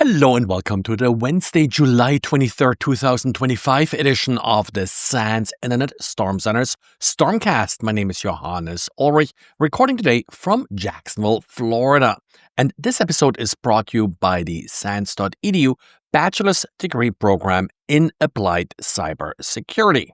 Hello and welcome to the Wednesday, July 23rd, 2025 edition of the SANS Internet Storm Center's Stormcast. My name is Johannes Ulrich, recording today from Jacksonville, Florida. And this episode is brought to you by the SANS.edu Bachelor's Degree Program in Applied Cybersecurity.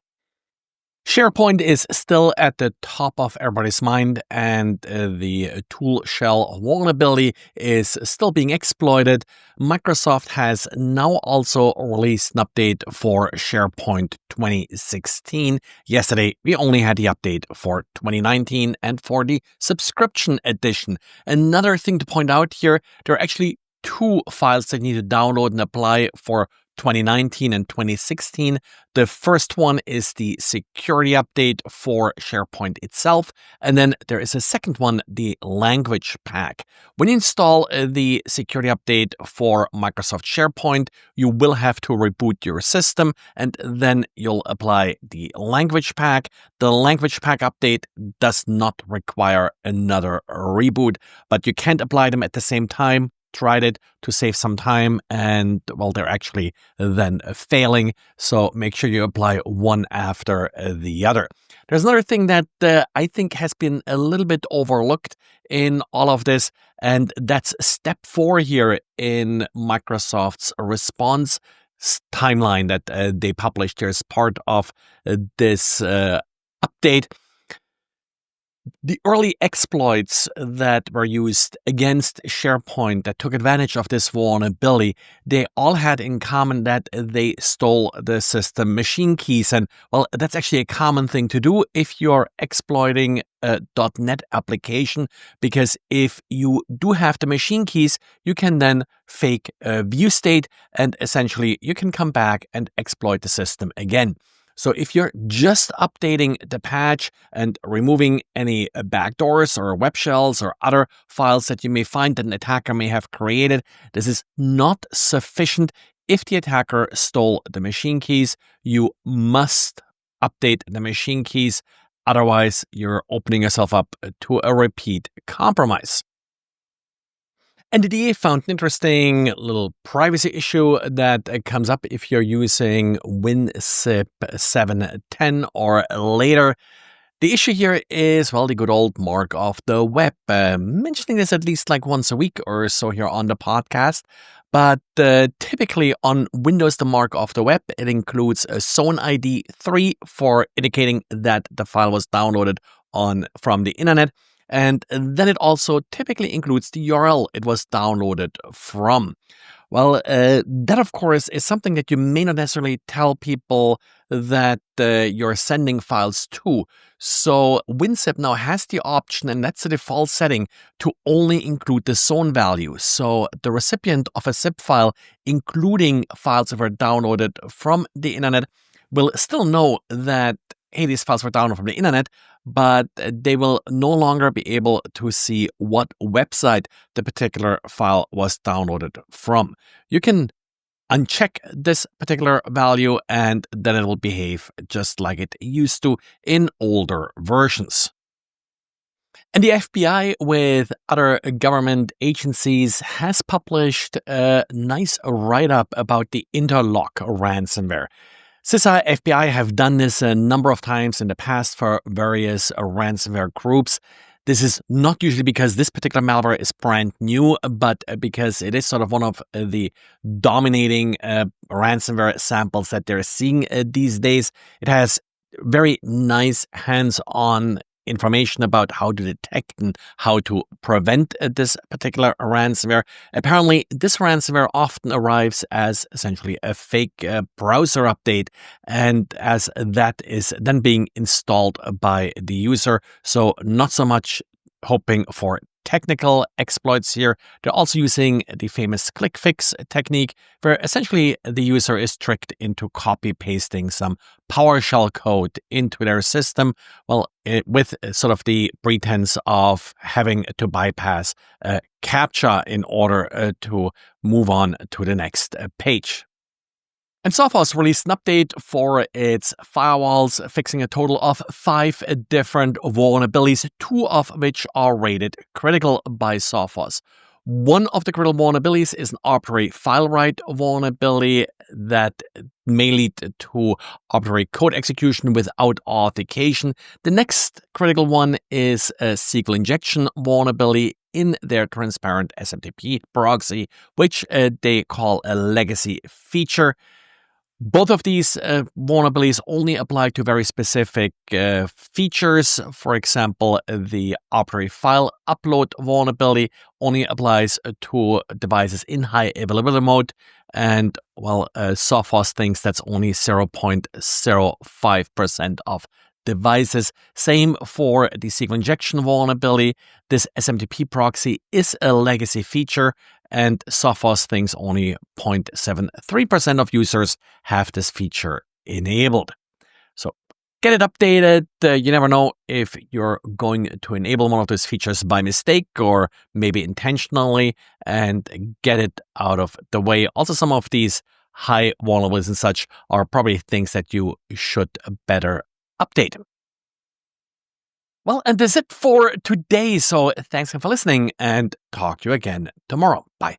Sharepoint is still at the top of everybody's mind, and the tool shell vulnerability is still being exploited. Microsoft has now also released an update for Sharepoint 2016. Yesterday, we only had the update for 2019 and for the subscription edition. Another thing to point out here, there are actually two files that you need to download and apply for 2019 and 2016. The first one is the security update for SharePoint itself, and then there is a second one, the language pack. When you install the security update for Microsoft SharePoint, you will have to reboot your system, and then you'll apply the language pack. The language pack update does not require another reboot, but you can't apply them at the same time. Tried it to save some time, and well, they're actually then failing. So make sure you apply one after the other. There's another thing that I think has been a little bit overlooked in all of this, and that's step 4 here in Microsoft's response timeline that they published here as part of this update. The early exploits that were used against SharePoint that took advantage of this vulnerability, they all had in common that they stole the system machine keys. And well, that's actually a common thing to do if you're exploiting a .NET application, because if you do have the machine keys, you can then fake a view state, and essentially you can come back and exploit the system again. So if you're just updating the patch and removing any backdoors or web shells or other files that you may find that an attacker may have created, this is not sufficient. If the attacker stole the machine keys, you must update the machine keys. Otherwise, you're opening yourself up to a repeat compromise. And the DA found an interesting little privacy issue that comes up if you're using WinZip 7.10 or later. The issue here is, well, the good old mark of the web. Mentioning this at least like once a week or so here on the podcast. But typically on Windows, the mark of the web, it includes a zone ID 3 for indicating that the file was downloaded from the internet. And then it also typically includes the URL it was downloaded from. Well, that, of course, is something that you may not necessarily tell people that you're sending files to. So WinZip now has the option, and that's the default setting, to only include the zone value. So the recipient of a zip file, including files that were downloaded from the internet, will still know that, hey, these files were downloaded from the internet, but they will no longer be able to see what website the particular file was downloaded from. You can uncheck this particular value, and then it will behave just like it used to in older versions. And the FBI, with other government agencies, has published a nice write-up about the Interlock Ransomware. CISA, FBI have done this a number of times in the past for various ransomware groups. This is not usually because this particular malware is brand new, but because it is sort of one of the dominating ransomware samples that they're seeing these days. It has very nice hands-on information about how to detect and how to prevent this particular ransomware. Apparently, this ransomware often arrives as essentially a fake browser update, and as that is then being installed by the user. So not so much hoping for technical exploits here. They're also using the famous click fix technique, where essentially the user is tricked into copy pasting some PowerShell code into their system, with sort of the pretense of having to bypass CAPTCHA in order to move on to the next page. And Sophos released an update for its firewalls, fixing a total of 5 different vulnerabilities, 2 of which are rated critical by Sophos. One of the critical vulnerabilities is an operate file write vulnerability that may lead to operate code execution without authentication. The next critical one is a SQL injection vulnerability in their transparent SMTP proxy, which they call a legacy feature. Both of these vulnerabilities only apply to very specific features. For example, the operate file upload vulnerability only applies to devices in high availability mode. And, well, Sophos thinks that's only 0.05% of devices. Same for the SQL injection vulnerability. This SMTP proxy is a legacy feature, and Sophos thinks only 0.73% of users have this feature enabled. So get it updated. You never know if you're going to enable one of those features by mistake or maybe intentionally, and get it out of the way. Also, some of these high vulnerabilities and such are probably things that you should better update. Well, and that's it for today. So thanks for listening, and talk to you again tomorrow. Bye.